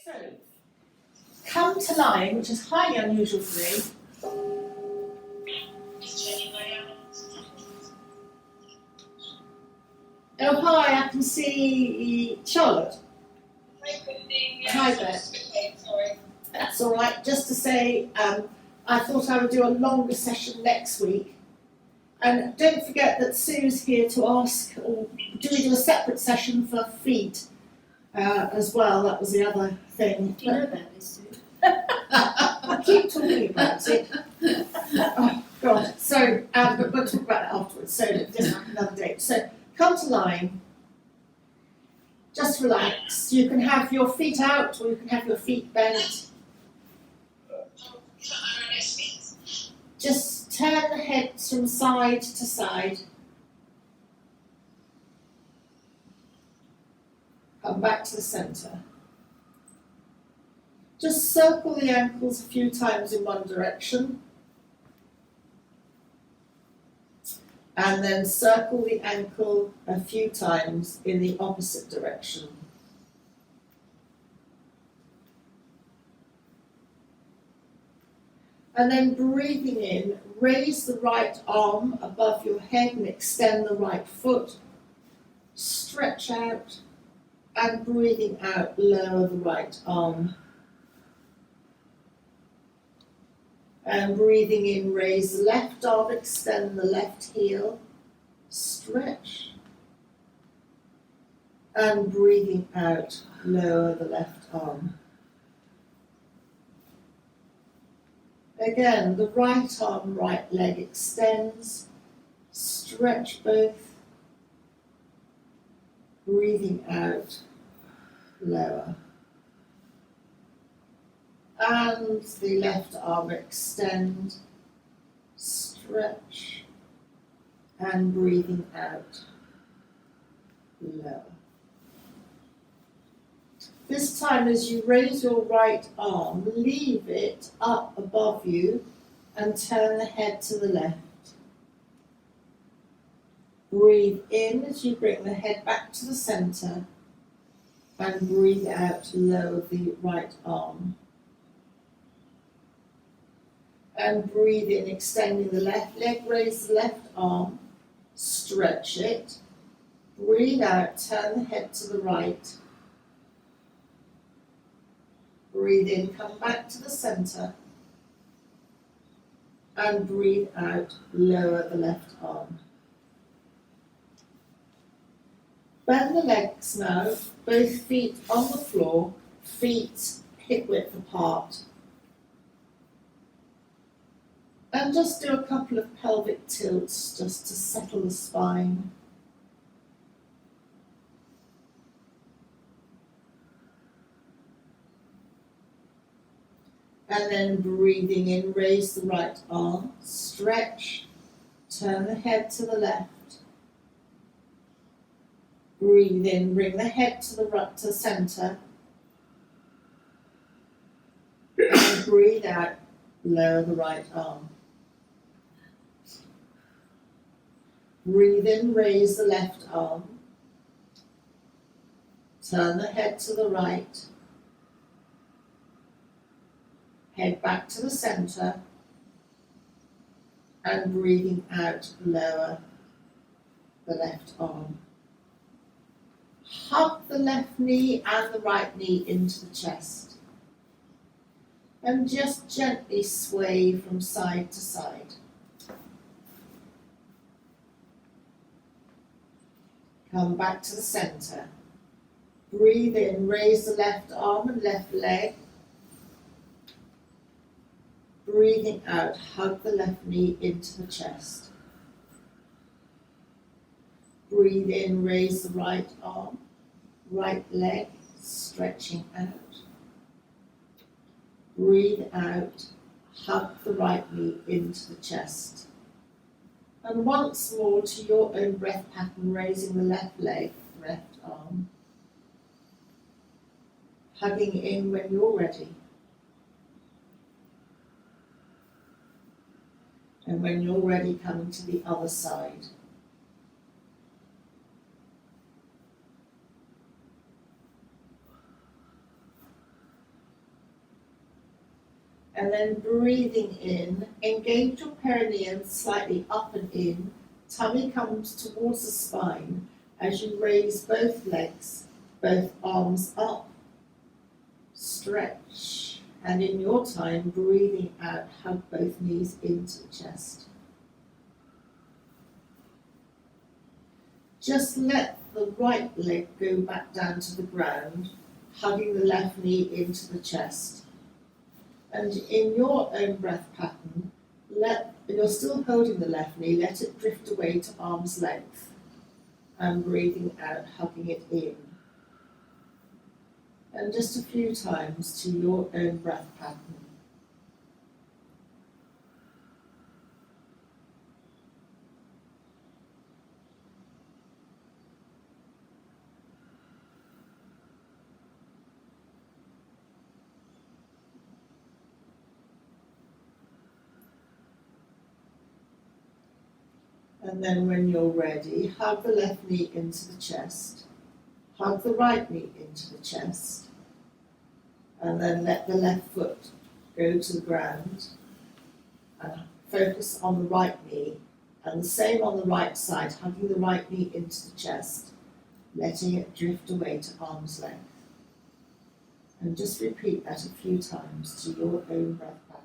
So, come to line, which is highly unusual for me. Oh, hi, I can see Charlotte. Hi there. Sorry. That's all right. Just to say, I thought I would do a longer session next week. And don't forget that Sue's here to ask, or do we do a separate session for feet as well? That was the other thing. Do you know about this, Sue? I keep talking about it. Oh, God. So, but we'll talk about it afterwards. So, just another date. So, come to line. Just relax. You can have your feet out or you can have your feet bent. Just turn the heads from side to side. Come back to the centre. Just circle the ankles a few times in one direction. And then circle the ankle a few times in the opposite direction. And then breathing in, raise the right arm above your head and extend the right foot. Stretch out, and breathing out, lower the right arm. And breathing in, raise the left arm, extend the left heel, stretch. And breathing out, lower the left arm. Again, the right arm, right leg extends, stretch both. Breathing out, lower. And the left arm extend, stretch, and breathing out, lower. This time as you raise your right arm, leave it up above you and turn the head to the left. Breathe in as you bring the head back to the centre and breathe out, lower the right arm. And breathe in, extending the left leg, raise the left arm, stretch it. Breathe out, turn the head to the right. Breathe in, come back to the centre. And breathe out, lower the left arm. Bend the legs now, both feet on the floor, feet hip width apart. And just do a couple of pelvic tilts just to settle the spine. And then breathing in, raise the right arm, stretch, turn the head to the left. Breathe in, bring the head to the right, to the centre. And breathe out, lower the right arm. Breathe in, raise the left arm. Turn the head to the right. Head back to the centre. And breathing out, lower the left arm. Hug the left knee and the right knee into the chest. And just gently sway from side to side. Come back to the centre. Breathe in, raise the left arm and left leg. Breathing out, hug the left knee into the chest. Breathe in, raise the right arm, right leg, stretching out. Breathe out, hug the right knee into the chest. And once more to your own breath pattern, raising the left leg, left arm. Hugging in when you're ready. And when you're ready, coming to the other side. And then breathing in, engage your perineum slightly up and in, tummy comes towards the spine as you raise both legs, both arms up, stretch, and in your time, breathing out, hug both knees into the chest. Just let the right leg go back down to the ground, hugging the left knee into the chest. And in your own breath pattern, you're still holding the left knee, let it drift away to arm's length. And breathing out, hugging it in. And just a few times to your own breath pattern. And then when you're ready, hug the left knee into the chest, hug the right knee into the chest, and then let the left foot go to the ground and focus on the right knee, and the same on the right side, hugging the right knee into the chest, letting it drift away to arm's length. And just repeat that a few times to your own breath pattern.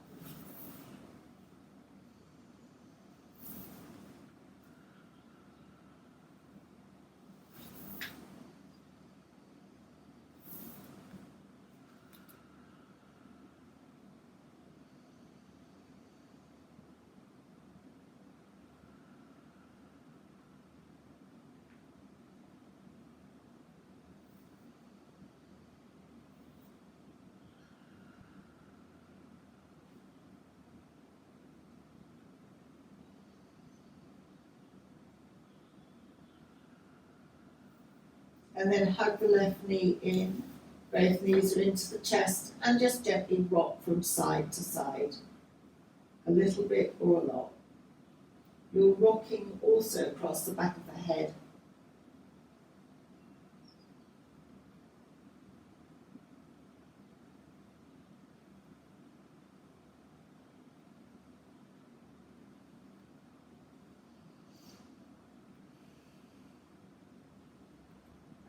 And then hug the left knee in, both knees are into the chest, and just gently rock from side to side, a little bit or a lot. You're rocking also across the back of the head.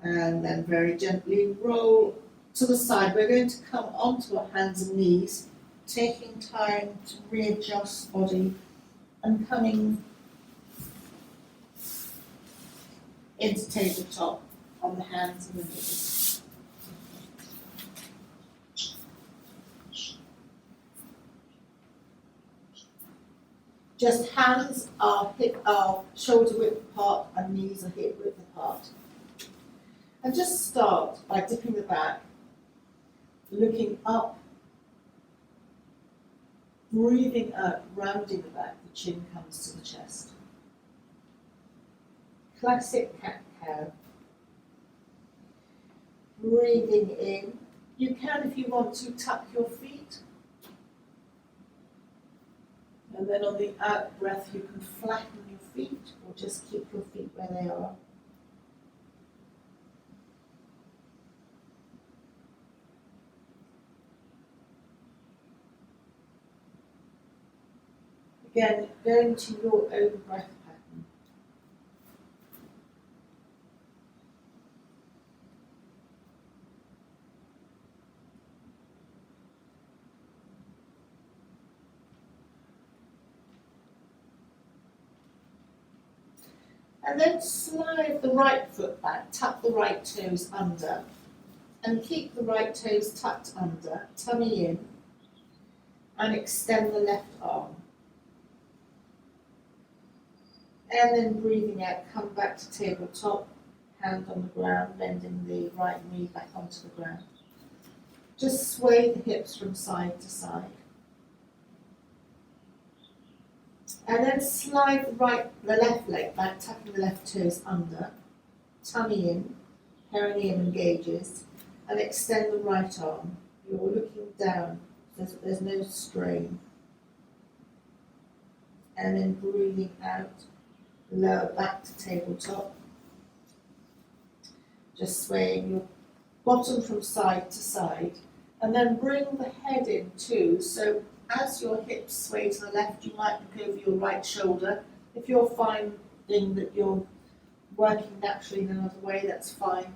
And then very gently roll to the side. We're going to come onto our hands and knees, taking time to readjust body and coming into tabletop on the hands and the knees. Just hands are shoulder width apart and knees are hip width apart. And just start by dipping the back, looking up, breathing out, rounding the back, the chin comes to the chest. Classic cat-cow. Breathing in. You can, if you want to, tuck your feet. And then on the out breath, you can flatten your feet or just keep your feet where they are. Again, going to your own breath pattern. And then slide the right foot back, tuck the right toes under, and keep the right toes tucked under, tummy in, and extend the left arm. And then breathing out, come back to tabletop, hand on the ground, bending the right knee back onto the ground. Just sway the hips from side to side. And then slide the left leg back, tucking the left toes under, tummy in, perineum engages, and extend the right arm. You're looking down, there's no strain. And then breathing out, lower back to tabletop. Just swaying your bottom from side to side. And then bring the head in too. So as your hips sway to the left, you might look over your right shoulder. If you're finding that you're working naturally in another way, that's fine.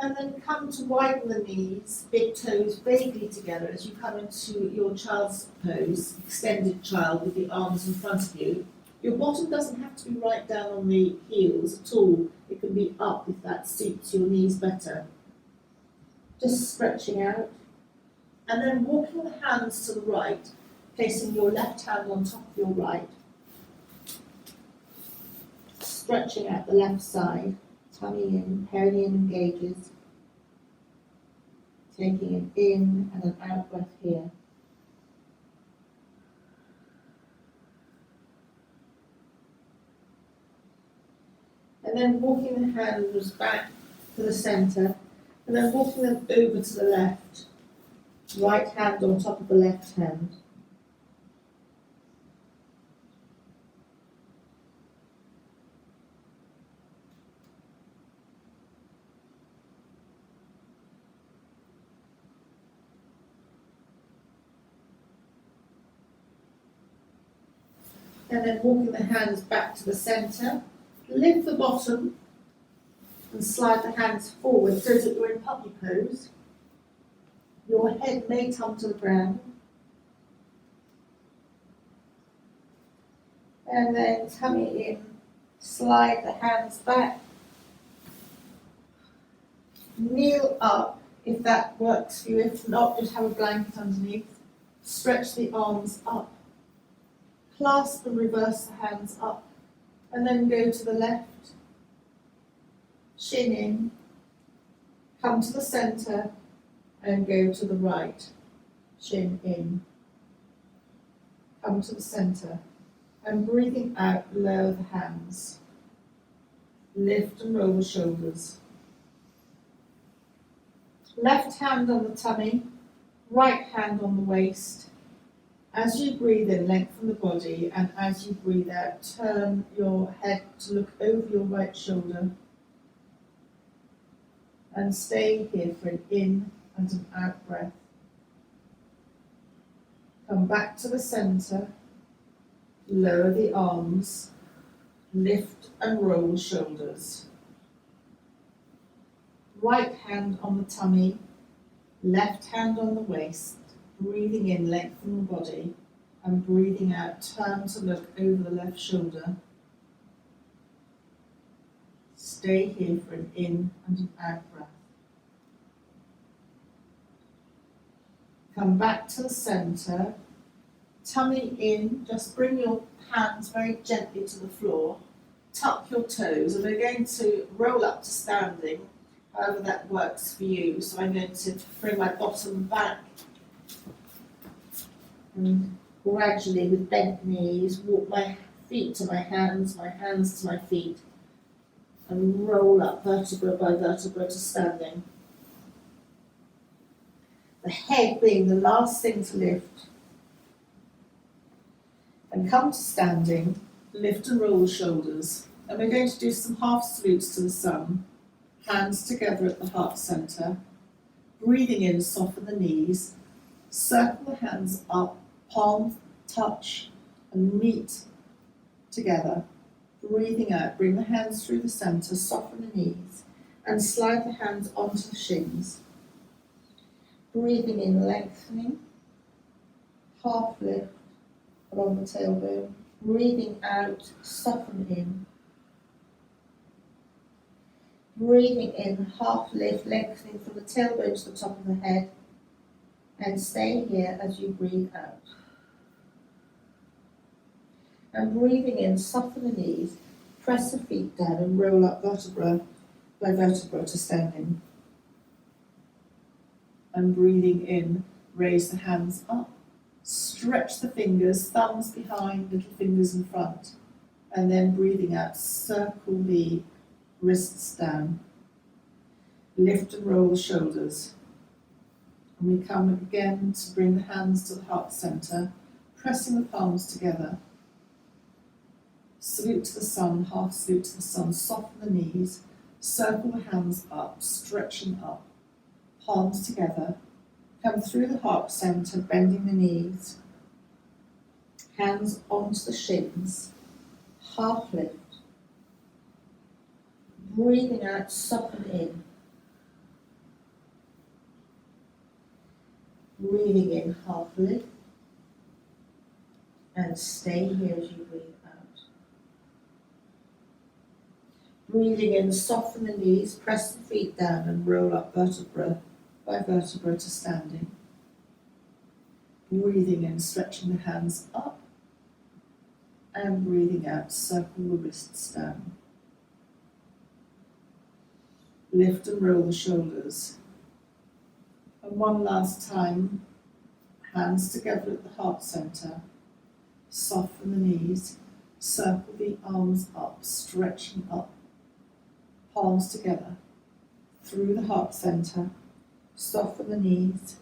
And then come to widen the knees, big toes vaguely together as you come into your child's pose, extended child with the arms in front of you. Your bottom doesn't have to be right down on the heels at all. It can be up if that suits your knees better. Just stretching out. And then walking the hands to the right, placing your left hand on top of your right. Stretching out the left side. Tummy in, perineum engages. Taking an in and an out breath here. And then walking the hands back to the centre, and then walking them over to the left. Right hand on top of the left hand. And then walking the hands back to the centre, lift the bottom and slide the hands forward so that you're in puppy pose. Your head may come to the ground. And then tummy in, slide the hands back. Kneel up if that works for you. If not, just have a blanket underneath. Stretch the arms up. Clasp and reverse the hands up, and then go to the left, shin in, come to the centre, and go to the right, shin in, come to the centre, and breathing out, lower the hands, lift and roll the shoulders. Left hand on the tummy, right hand on the waist. As you breathe in, lengthen the body, and as you breathe out, turn your head to look over your right shoulder. And stay here for an in and an out breath. Come back to the centre, lower the arms, lift and roll shoulders. Right hand on the tummy, left hand on the waist. Breathing in, lengthen the body, and breathing out, turn to look over the left shoulder. Stay here for an in and an out breath. Come back to the centre, tummy in, just bring your hands very gently to the floor, tuck your toes, and we're going to roll up to standing, however that works for you. So I'm going to bring my bottom back, and gradually with bent knees, walk my feet to my hands to my feet, and roll up vertebra by vertebra to standing. The head being the last thing to lift. And come to standing, lift and roll the shoulders. And we're going to do some half salutes to the sun. Hands together at the heart centre. Breathing in, soften the knees. Circle the hands up, palms touch and meet together. Breathing out, bring the hands through the centre, soften the knees, and slide the hands onto the shins. Breathing in, lengthening, half lift along the tailbone. Breathing out, soften in. Breathing in, half lift, lengthening from the tailbone to the top of the head. And stay here as you breathe out. And breathing in, soften the knees, press the feet down and roll up vertebra by vertebra to standing. And breathing in, raise the hands up, stretch the fingers, thumbs behind, little fingers in front. And then breathing out, circle the wrists down. Lift and roll the shoulders. And we come again to bring the hands to the heart centre, pressing the palms together. Salute to the sun, half salute to the sun, soften the knees, circle the hands up, stretching up, palms together, come through the heart centre, bending the knees, hands onto the shins, half lift, breathing out, soften in, breathing in, half lift, and stay here as you breathe out. Breathing in, soften the knees, press the feet down and roll up vertebra by vertebra to standing. Breathing in, stretching the hands up, and breathing out, circle the wrists down. Lift and roll the shoulders. And one last time, hands together at the heart centre, soften the knees, circle the arms up, stretching up, palms together, through the heart centre, soften the knees,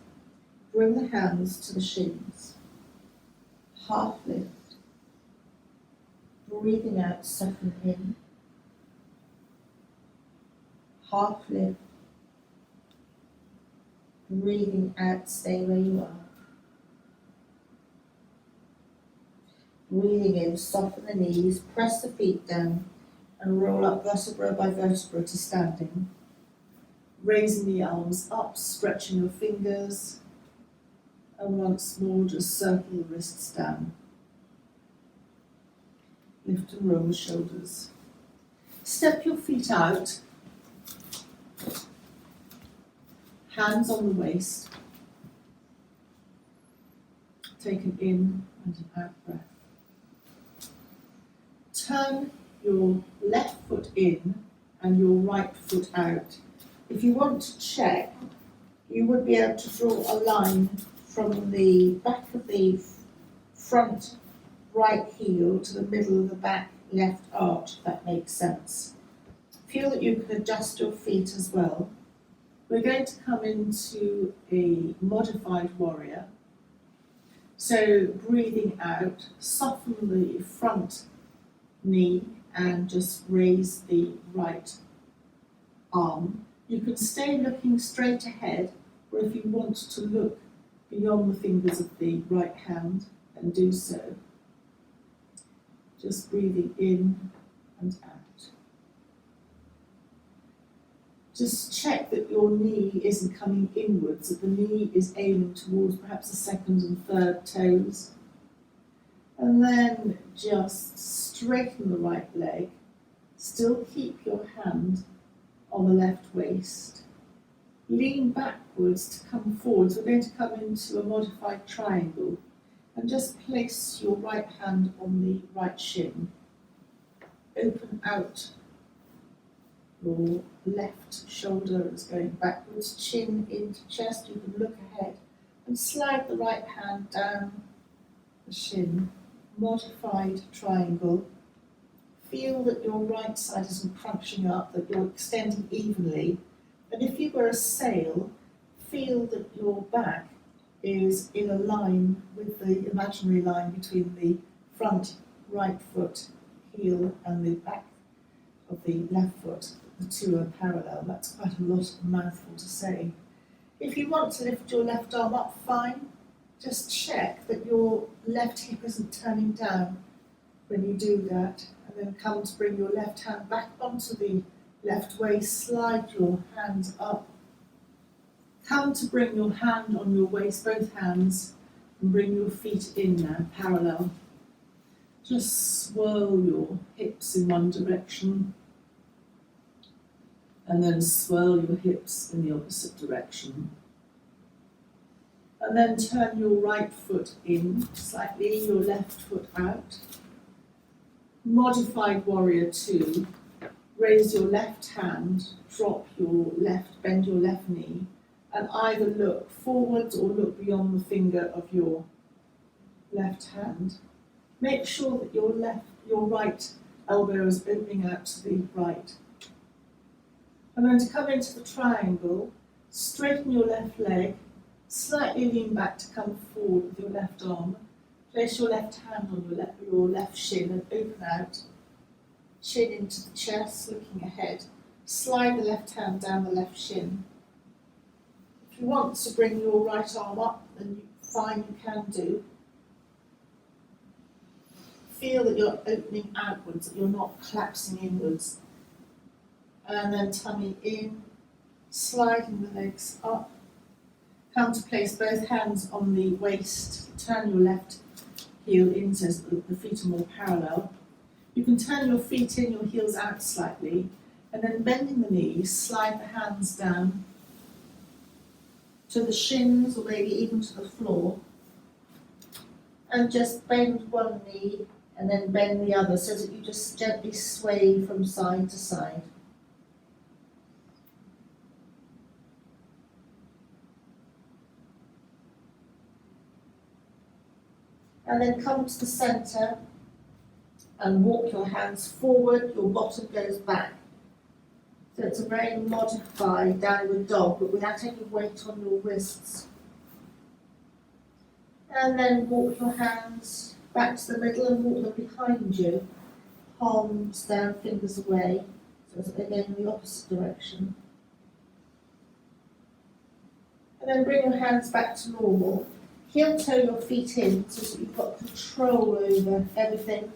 bring the hands to the shins, half lift, breathing out, soften in, half lift, breathing out, stay where you are. Breathing in, soften the knees, press the feet down and roll up vertebra by vertebra to standing. Raising the arms up, stretching your fingers, and once more just circle the wrists down. Lift and roll the shoulders. Step your feet out, hands on the waist. Take an in and an out breath. Turn your left foot in and your right foot out. If you want to check, you would be able to draw a line from the back of the front right heel to the middle of the back left arch, if that makes sense. Feel that you can adjust your feet as well. We're going to come into a modified warrior. So breathing out, soften the front knee and just raise the right arm. You can stay looking straight ahead, or if you want to look beyond the fingers of the right hand, then do so. Just breathing in and out. Just check that your knee isn't coming inwards, that the knee is aiming towards perhaps the second and third toes. And then just straighten the right leg. Still keep your hand on the left waist. Lean backwards to come forwards. We're going to come into a modified triangle. And just place your right hand on the right shin. Open out your left shoulder is going backwards, chin into chest. You can look ahead and slide the right hand down the shin. Modified triangle. Feel that your right side isn't crunching up, that you're extending evenly. And if you were a sail, feel that your back is in a line with the imaginary line between the front right foot heel and the back of the left foot. The two are parallel. That's quite a lot of a mouthful to say. If you want to lift your left arm up, fine. Just check that your left hip isn't turning down when you do that, and then come to bring your left hand back onto the left waist, slide your hands up. Come to bring your hand on your waist, both hands, and bring your feet in now, parallel. Just swirl your hips in one direction, and then swirl your hips in the opposite direction. And then turn your right foot in slightly, your left foot out. Modified warrior 2. Raise your left hand, drop your left, bend your left knee, and either look forwards or look beyond the finger of your left hand. Make sure that your right elbow is opening out to the right. And then to come into the triangle, straighten your left leg, slightly lean back to come forward with your left arm, Place your left hand on your left shin and open out. Chin into the chest, looking ahead. Slide the left hand down the left shin. If you want to bring your right arm up, then fine, you can do. Feel that you're opening outwards, that you're not collapsing inwards. And then tummy in, sliding the legs up. Come to place both hands on the waist. Turn your left heel in so that the feet are more parallel. You can turn your feet in, your heels out slightly, and then bending the knees, slide the hands down to the shins or maybe even to the floor. And just bend one knee and then bend the other so that you just gently sway from side to side. And then come to the centre and walk your hands forward, your bottom goes back. So it's a very modified downward dog, but without any weight on your wrists. And then walk your hands back to the middle and walk them behind you. Palms down, fingers away. So it's again in the opposite direction. And then bring your hands back to normal. Heel toe your feet in so that you've got control over everything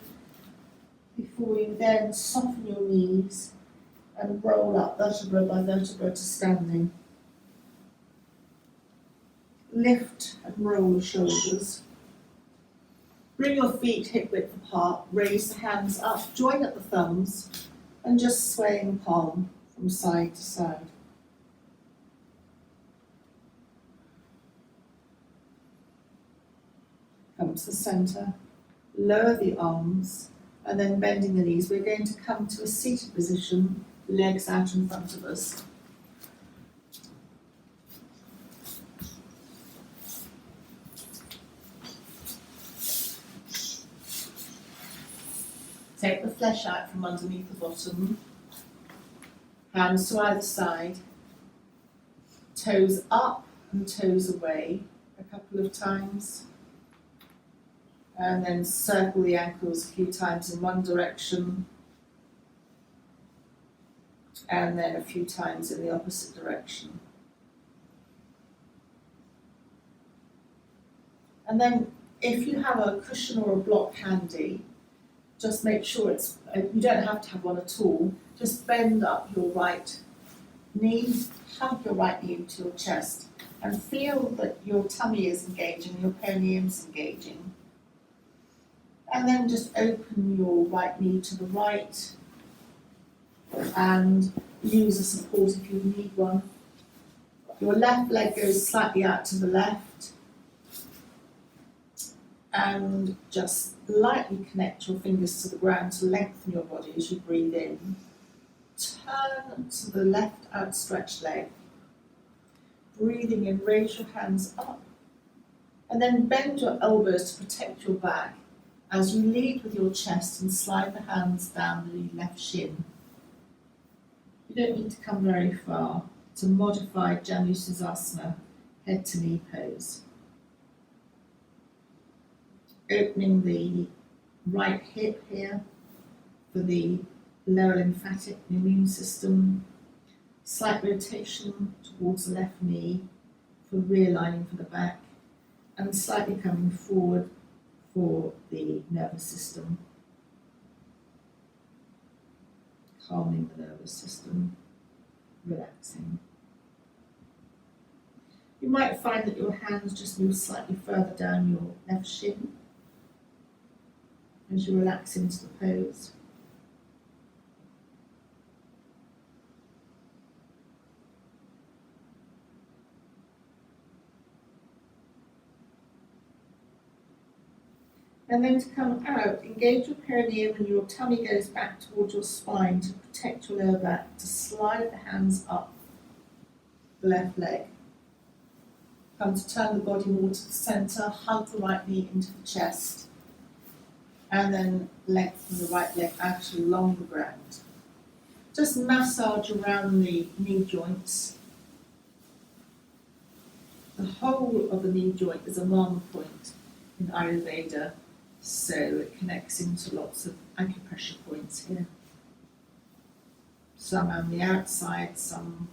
before you then soften your knees and roll up vertebra by vertebra to standing. Lift and roll the shoulders. Bring your feet hip width apart, raise the hands up, join at the thumbs and just swaying palm from side to side. Come to the centre, lower the arms, and then bending the knees. We're going to come to a seated position, legs out in front of us. Take the flesh out from underneath the bottom, hands to either side, toes up and toes away a couple of times. And then circle the ankles a few times in one direction, and then a few times in the opposite direction. And then if you have a cushion or a block handy, just make sure you don't have to have one at all, just bend up your right knee, hug your right knee into your chest, and feel that your tummy is engaging, your perineum is engaging. And then just open your right knee to the right and use a support if you need one. Your left leg goes slightly out to the left and just lightly connect your fingers to the ground to lengthen your body as you breathe in. Turn to the left outstretched leg. Breathing in, raise your hands up and then bend your elbows to protect your back as you lead with your chest and slide the hands down the left shin. You don't need to come very far. It's a modified Janu Sirsasana, head to knee pose. Opening the right hip here for the lower lymphatic and immune system. Slight rotation towards the left knee for realigning for the back, and slightly coming forward for the nervous system, calming the nervous system, relaxing. You might find that your hands just move slightly further down your left shin as you relax into the pose. And then to come out, engage your perineum and your tummy goes back towards your spine to protect your lower back, to slide the hands up the left leg. Come to turn the body more to the centre, hug the right knee into the chest, and then lengthen the right leg out along the ground. Just massage around the knee joints. The whole of the knee joint is a marker point in Ayurveda, so it connects into lots of acupressure points here. Some on the outside, some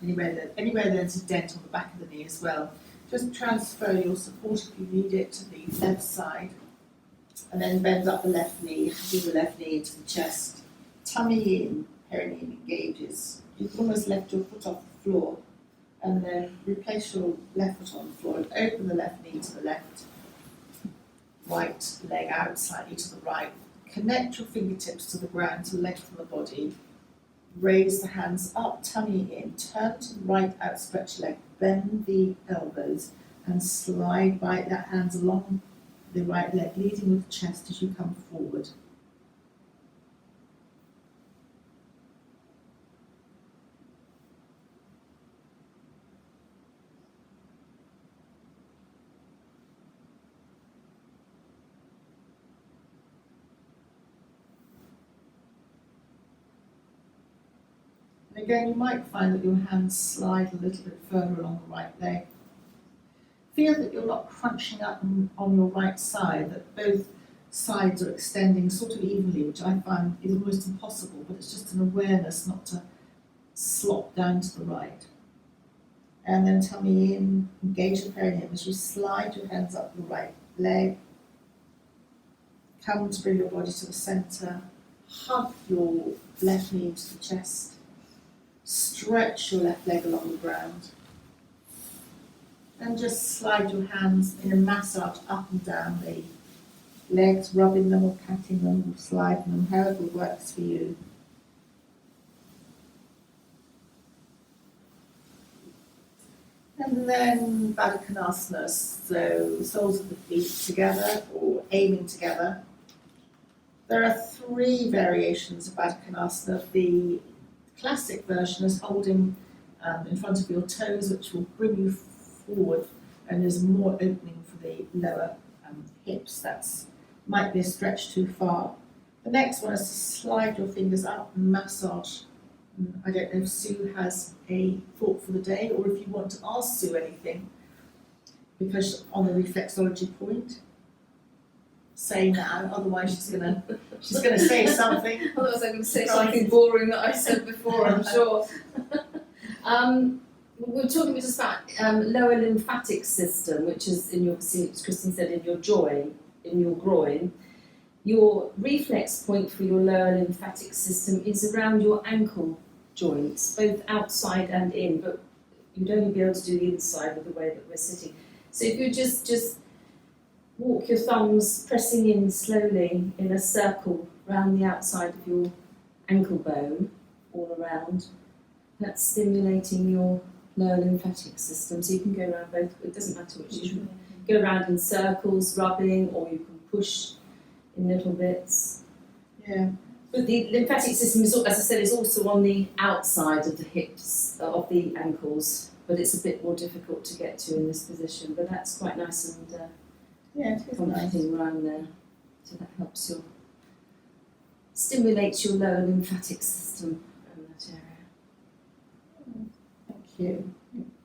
anywhere there's a dent on the back of the knee as well. Just transfer your support if you need it to the left side, and then bend up the left knee, do the left knee into the chest. Tummy in, perineum engages. You've almost left your foot off the floor, and then replace your left foot on the floor and open the left knee to the left. Right leg out slightly to the right. Connect your fingertips to the ground to lengthen the body. Raise the hands up, tummy in, turn to the right outstretched leg, bend the elbows and slide right that hands along the right leg, leading with the chest as you come forward. And again, you might find that your hands slide a little bit further along the right leg. Feel that you're not crunching up on your right side, that both sides are extending sort of evenly, which I find is almost impossible, but it's just an awareness not to slop down to the right. And then tummy in, engage the perineum as you slide your hands up the right leg. Come to bring your body to the centre. Hug your left knee into the chest. Stretch your left leg along the ground. And just slide your hands in a massage up and down the legs, rubbing them or patting them or sliding them, however works for you. And then Baddha Konasana, so soles of the feet together or aiming together. There are 3 variations of Baddha Konasana. The classic version is holding in front of your toes, which will bring you forward, and there's more opening for the lower hips. That's might be a stretch too far. The next one is to slide your fingers up and massage. I don't know if Sue has a thought for the day, or if you want to ask Sue anything, because on the reflexology point, say now, otherwise she's gonna say something. Otherwise I'm going to say something boring that I said before, I'm sure. We're talking just about lower lymphatic system, which is in your, as Christine said, in your joint, in your groin. Your reflex point for your lower lymphatic system is around your ankle joints, both outside and in, but you'd only be able to do the inside with the way that we're sitting. So if you just walk your thumbs pressing in slowly in a circle around the outside of your ankle bone, all around, that's stimulating your lower lymphatic system. So you can go around both, it doesn't matter which you should go around in circles, rubbing, or you can push in little bits. Yeah. But the lymphatic system, is, as I said, is also on the outside of the hips, of the ankles, but it's a bit more difficult to get to in this position. But that's quite nice and Yeah, it is nice. comforting around there. So that helps your, stimulates your lower lymphatic system around that area. Thank you.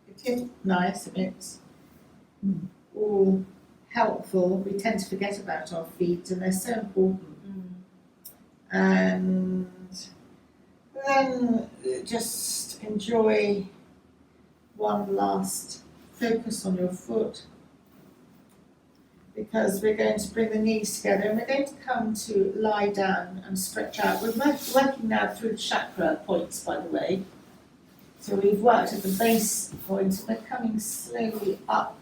It is nice and it's all helpful. We tend to forget about our feet and they're so important. And then just enjoy one last focus on your foot, because we're going to bring the knees together and we're going to come to lie down and stretch out. We're working now through the chakra points, by the way. So we've worked at the base point and we're coming slowly up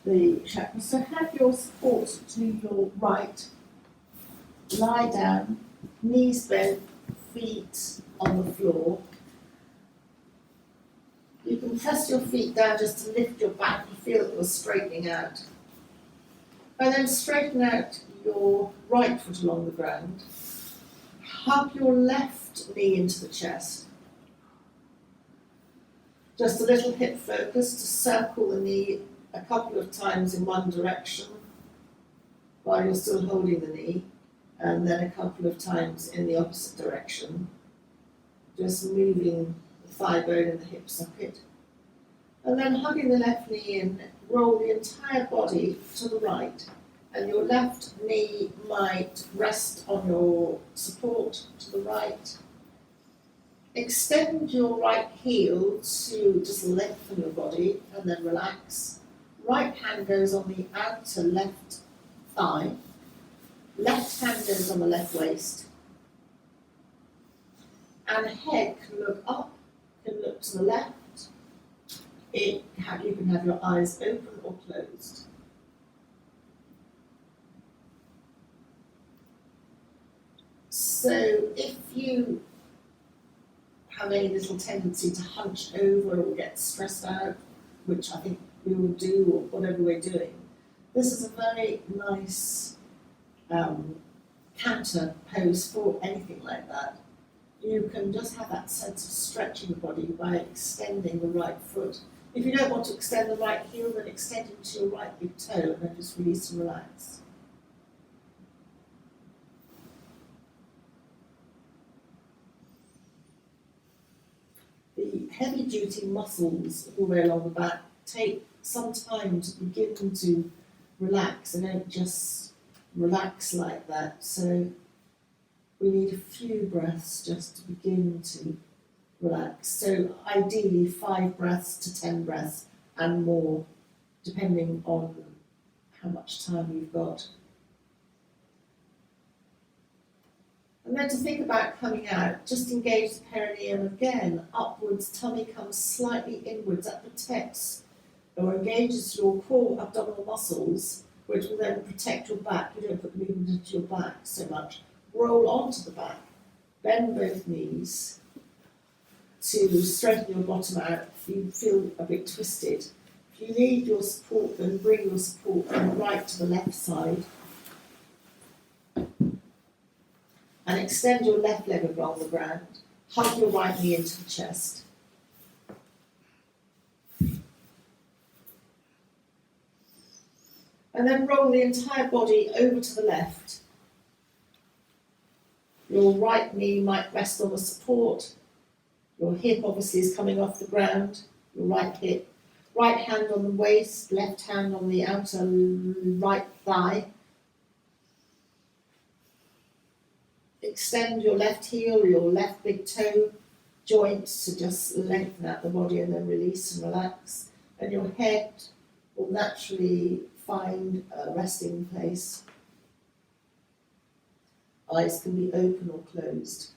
the chakra. So have your support to your right. Lie down, knees bent, feet on the floor. You can press your feet down just to lift your back and feel that you're straightening out. And then straighten out your right foot along the ground. Hug your left knee into the chest. Just a little hip focus to circle the knee a couple of times in one direction while you're still holding the knee, and then a couple of times in the opposite direction. Just moving the thigh bone and the hip socket. And then hugging the left knee in, roll the entire body to the right, and your left knee might rest on your support to the right. Extend your right heel to just lengthen your body and then relax. Right hand goes on the outer left thigh. Left hand goes on the left waist. And head can look up, can look to the left. You can have your eyes open or closed. So if you have any little tendency to hunch over or get stressed out, which I think we will do, or whatever we're doing, this is a very nice counter pose for anything like that. You can just have that sense of stretching the body by extending the right foot. If you don't want to extend the right heel, then extend it to your right big toe and then just release and relax. The heavy duty muscles all the way along the back take some time to begin to relax. They don't just relax like that. So we need a few breaths just to begin to relax. So ideally 5 breaths to 10 breaths and more, depending on how much time you've got. And then to think about coming out, just engage the perineum again, upwards, tummy comes slightly inwards, that protects or engages your core abdominal muscles, which will then protect your back. You don't put movement into your back so much. Roll onto the back, bend both knees to straighten your bottom out if you feel a bit twisted. If you need your support, then bring your support from the right to the left side. And extend your left leg along the ground. Hug your right knee into the chest. And then roll the entire body over to the left. Your right knee might rest on the support. Your hip obviously is coming off the ground, your right hip. Right hand on the waist, left hand on the outer right thigh. Extend your left heel, your left big toe joints to just lengthen out the body and then release and relax. And your head will naturally find a resting place. Eyes can be open or closed.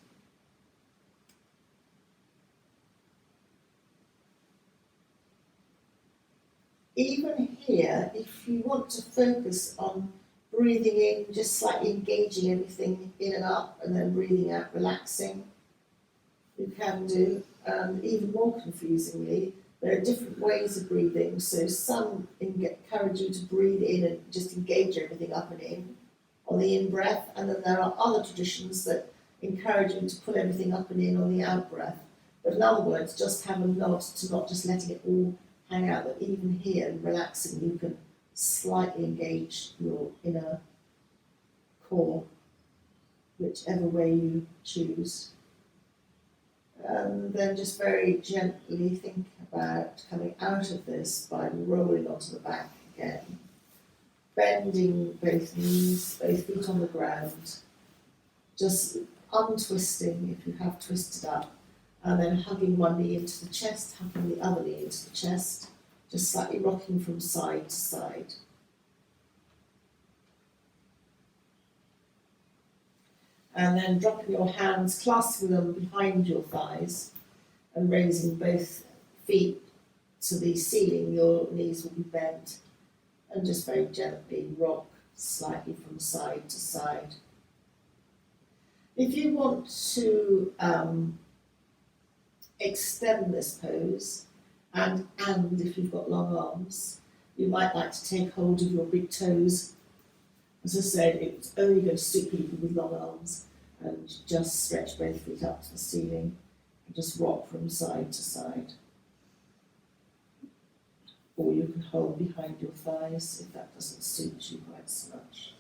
Even here, if you want to focus on breathing in, just slightly engaging everything in and up, and then breathing out, relaxing, you can do. Even more confusingly, there are different ways of breathing. So some encourage you to breathe in and just engage everything up and in on the in-breath, and then there are other traditions that encourage you to pull everything up and in on the out-breath. But in other words, just have a nod to not just letting it all hang out, but even here, relaxing, you can slightly engage your inner core, whichever way you choose. And then just very gently think about coming out of this by rolling onto the back again, bending both knees, both feet on the ground, just untwisting if you have twisted up, and then hugging one knee into the chest, hugging the other knee into the chest, just slightly rocking from side to side. And then dropping your hands, clasping them behind your thighs, and raising both feet to the ceiling. Your knees will be bent, and just very gently rock slightly from side to side. If you want to extend this pose, and if you've got long arms, you might like to take hold of your big toes. As I said, it's only going to suit people with long arms, and just stretch both feet up to the ceiling and just rock from side to side. Or you can hold behind your thighs if that doesn't suit you quite so much.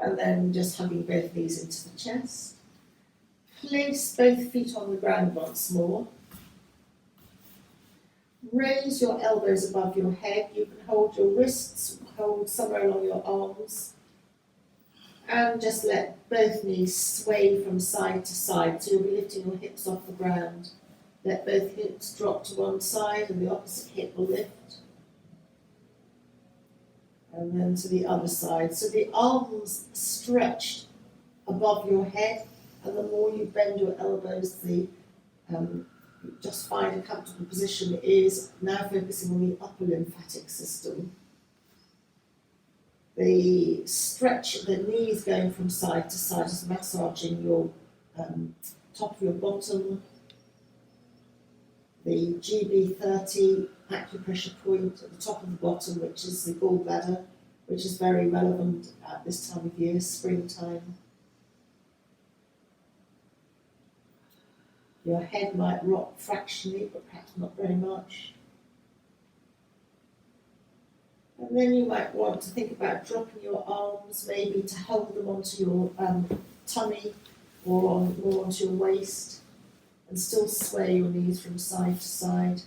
And then just hugging both knees into the chest. Place both feet on the ground once more. Raise your elbows above your head. You can hold your wrists, hold somewhere along your arms, and just let both knees sway from side to side. So you'll be lifting your hips off the ground. Let both hips drop to one side and the opposite hip will lift. And then to the other side. So the arms stretched above your head, and the more you bend your elbows, just find a comfortable position. Is now focusing on the upper lymphatic system. The stretch, the knees going from side to side, just massaging your top of your bottom. The GB30 acupressure point at the top of the bottom, which is the gallbladder, which is very relevant at this time of year, springtime. Your head might rock fractionally, but perhaps not very much. And then you might want to think about dropping your arms, maybe to hold them onto your tummy or more onto your waist, and still sway your knees from side to side.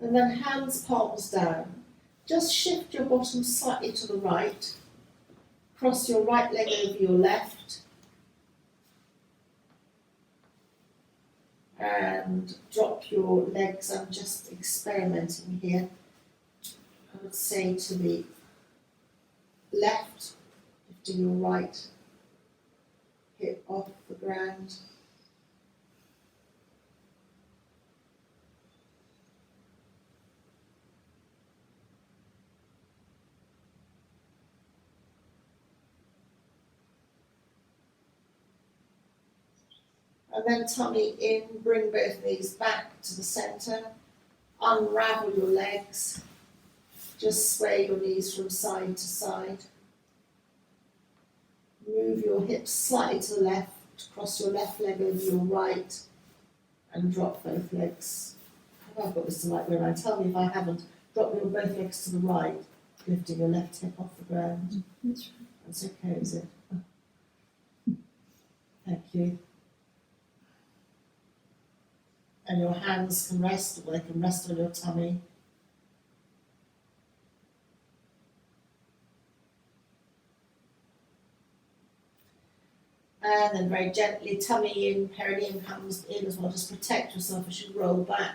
And then hands palms down. Just shift your bottom slightly to the right. Cross your right leg over your left. And drop your legs. I'm just experimenting here. I would say to the left, lifting your right hip off the ground. And then tummy in, bring both knees back to the centre, unravel your legs, just sway your knees from side to side. Move your hips slightly to the left, cross your left leg over your right, and drop both legs. Have I got this the right way around? Tell me if I haven't. Drop your both legs to the right, lifting your left hip off the ground. That's right. That's okay, is it? Thank you. And your hands can rest, or they can rest on your tummy. And then very gently, tummy in, perineum comes in as well. Just protect yourself as you roll back.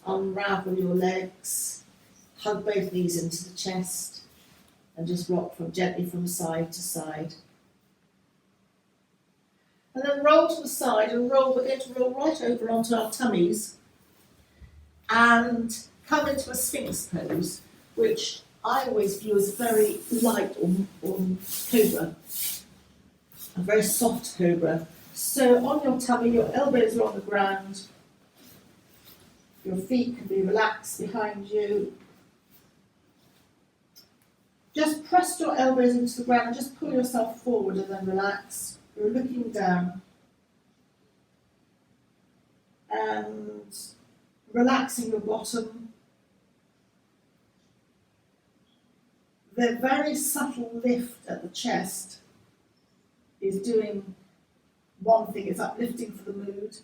Unravel your legs. Hug both knees into the chest. And just rock gently from side to side. And then roll to the side and begin to roll right over onto our tummies. And come into a Sphinx pose, which I always view as very light on Cobra. A very soft Cobra. So on your tummy, your elbows are on the ground. Your feet can be relaxed behind you. Just press your elbows into the ground and just pull yourself forward and then relax. You're looking down. And relaxing your bottom. The very subtle lift at the chest is doing one thing, it's uplifting for the mood,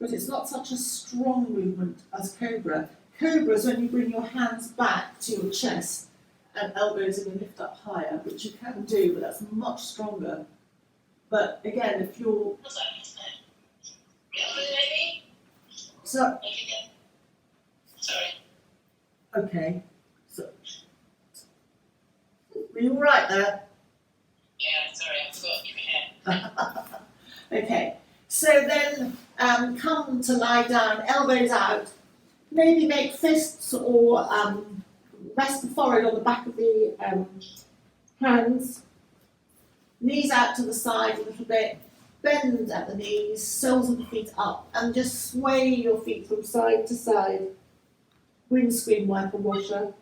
but it's not such a strong movement as Cobra. Cobra is when you bring your hands back to your chest and elbows in and lift up higher, which you can do, but that's much stronger. But again, if you're... So... Sorry. Okay. So... Were you all right there? Yeah, sorry, I forgot your hair. Okay, so then come to lie down, elbows out, maybe make fists or rest the forehead on the back of the hands, knees out to the side a little bit, bend at the knees, soles of the feet up, and just sway your feet from side to side, windscreen wiper washer.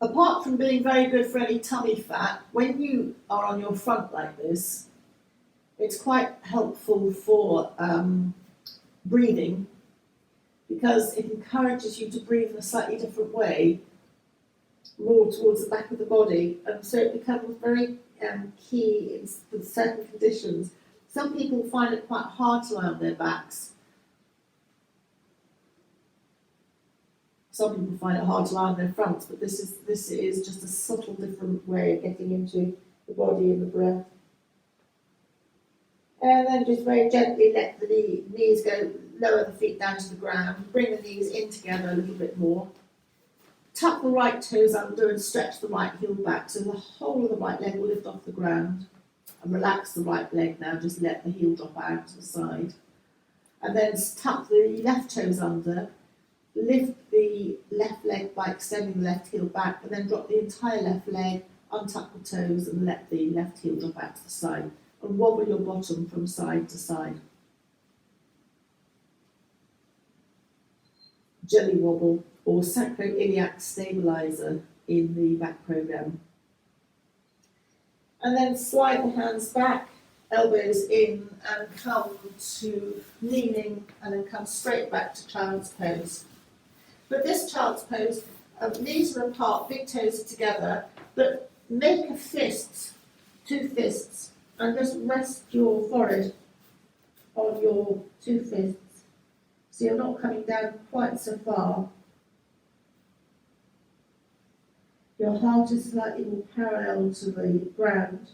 Apart from being very good for any tummy fat, when you are on your front like this, it's quite helpful for breathing, because it encourages you to breathe in a slightly different way, more towards the back of the body, and so it becomes very key in certain conditions. Some people find it quite hard to lie on their backs. Some people find it hard to lie on their fronts, but this is just a subtle different way of getting into the body and the breath. And then just very gently let the knees go, lower the feet down to the ground, bring the knees in together a little bit more. Tuck the right toes under and stretch the right heel back so the whole of the right leg will lift off the ground. And relax the right leg now, just let the heel drop out to the side. And then tuck the left toes under, lift the left leg by extending the left heel back, and then drop the entire left leg, untuck the toes and let the left heel drop out to the side. And wobble your bottom from side to side. Jelly wobble or sacroiliac stabilizer in the back program. And then slide the hands back, elbows in, and come to kneeling, and then come straight back to child's pose. But this child's pose, knees are apart, big toes are together, but make a fist, 2 fists, and just rest your forehead on your 2 fists. So you're not coming down quite so far. Your heart is slightly more parallel to the ground.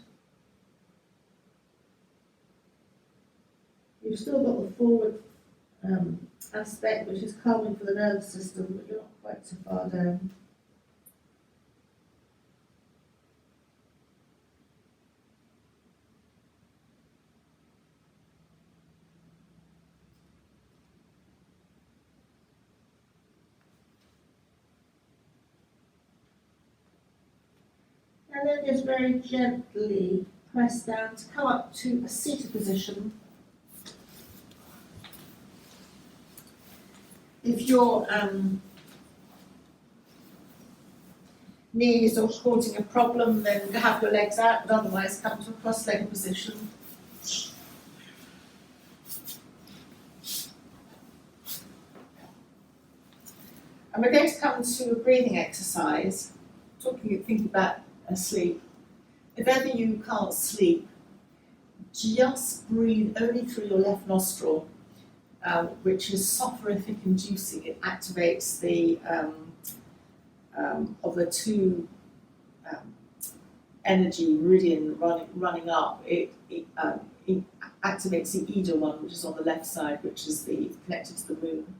You've still got the forward aspect, which is calming for the nervous system, but you're not quite so far down. And then just very gently press down to come up to a seated position. If your knees are causing a problem, then have your legs out, but otherwise come to a cross-legged position. And we're going to come to a breathing exercise, thinking about sleep. If ever you can't sleep, just breathe only through your left nostril, which is soporific inducing. It activates the of the 2 energy meridian running up. It activates the Ida one, which is on the left side, which is connected to the moon.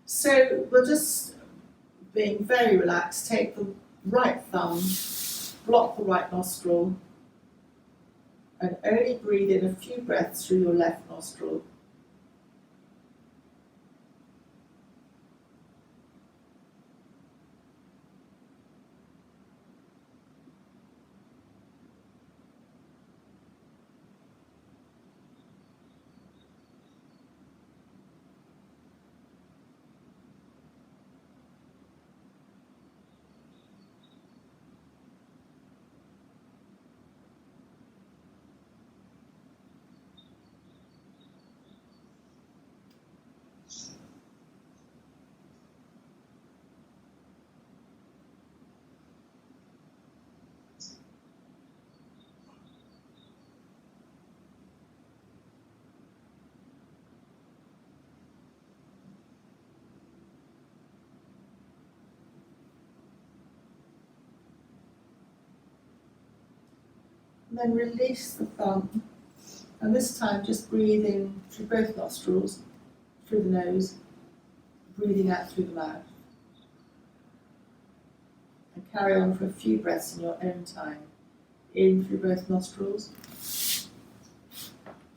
So we'll just, being very relaxed, take the right thumb, block the right nostril, and only breathe in a few breaths through your left nostril. And then release the thumb, and this time just breathe in through both nostrils, through the nose, breathing out through the mouth. And carry on for a few breaths in your own time. In through both nostrils,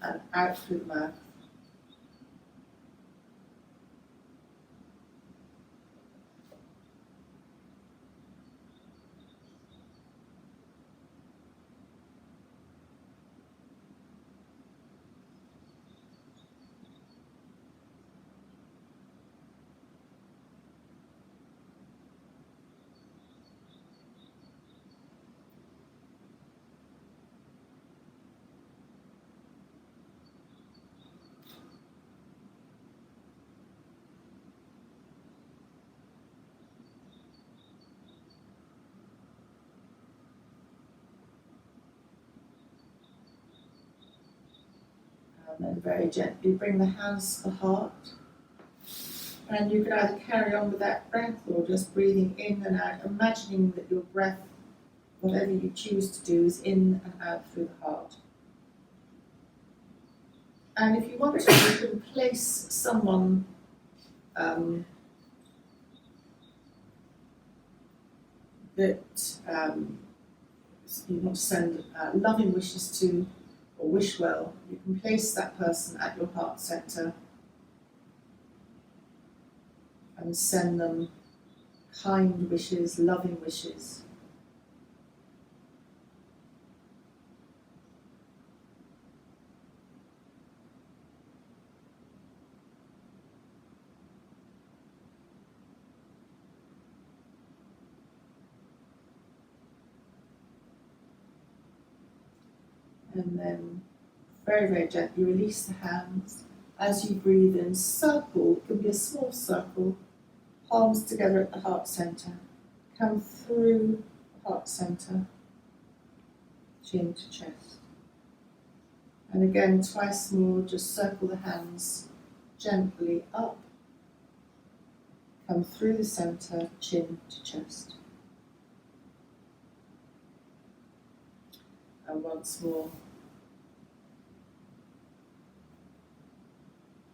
and out through the mouth. And then very gently bring the hands to the heart. And you can either carry on with that breath or just breathing in and out, imagining that your breath, whatever you choose to do, is in and out through the heart. And if you want to, you can place someone that you want to send loving wishes to or wish well. You can place that person at your heart center and send them kind wishes, loving wishes. And then very, very gently release the hands. As you breathe in, circle, it can be a small circle, palms together at the heart center. Come through the heart center, chin to chest. And again, twice more, just circle the hands gently up. Come through the center, chin to chest. And once more,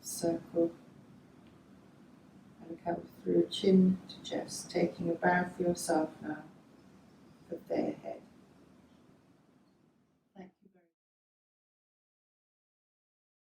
circle and come through chin to chest, taking a bow for yourself now for the day ahead.